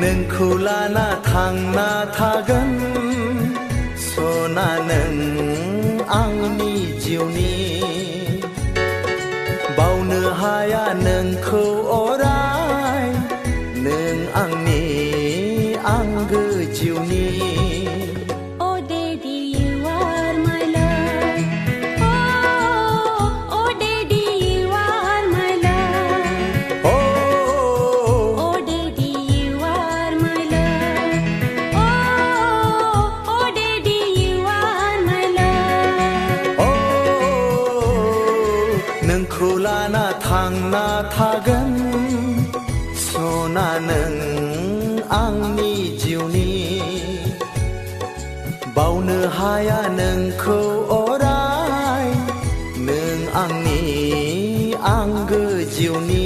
नोंखौ लाना थांना थागोन सना नों आंनि जिउनि बावनो हाया नोंखौ अराय नों आंनि आंगो जिउनि नोंखौ लाना थांना थागोन सना नों आंनि जिउनि बावनो हाया नोंखौ अराय नों आंनि आंगो जिउनि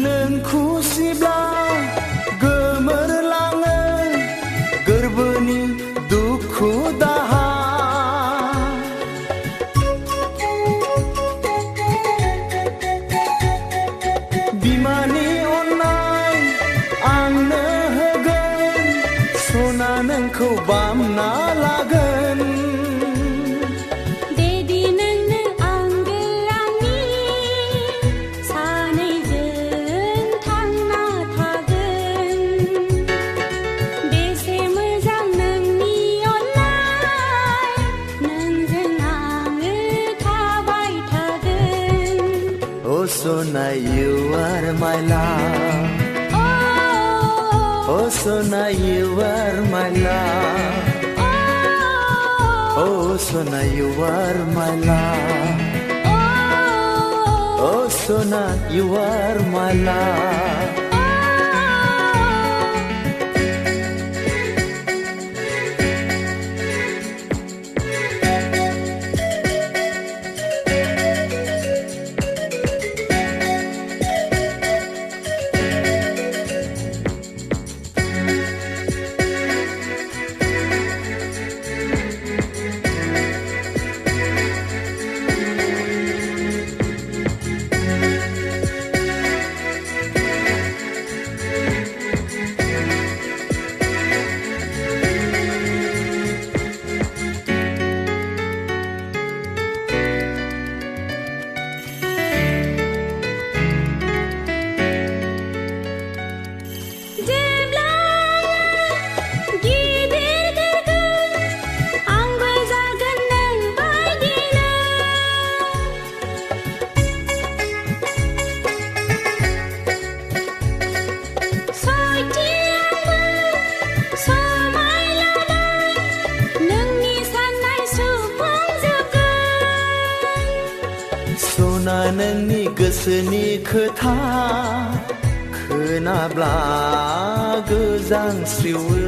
नों खुसिब्ला गोमोरलाङो गोरबोनि दुखु दाहा बिमानि अननाय आंनो होगोन सना नोंखौ बामना लागोन Oh, Sona, you are my love. Oh, Sona, you are my love. Oh, Sona, you are my love. Oh, Sona, you are my love. सना नोंनि गोसोनि खोथा खोनाब्ला गोजांस्रिवो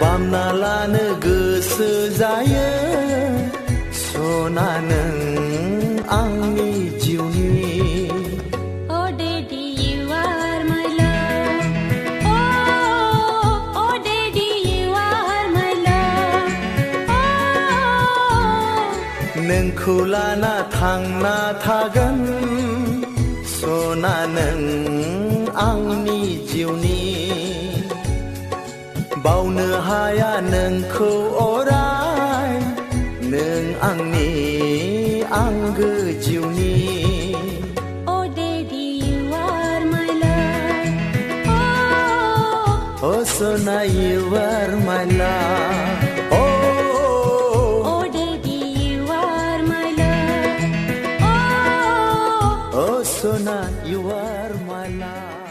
बामना लानो गोसो जायो सना नों आंनि जिउनि नोंखौ लाना थांना थागोन सना नों आंनि जिउनि बावनो हाया नोंखौ अराय नों आंनि आंगो जिउनि Oh Daddy, you are my love. Oh Sona, you are my love. Sona, you are my love.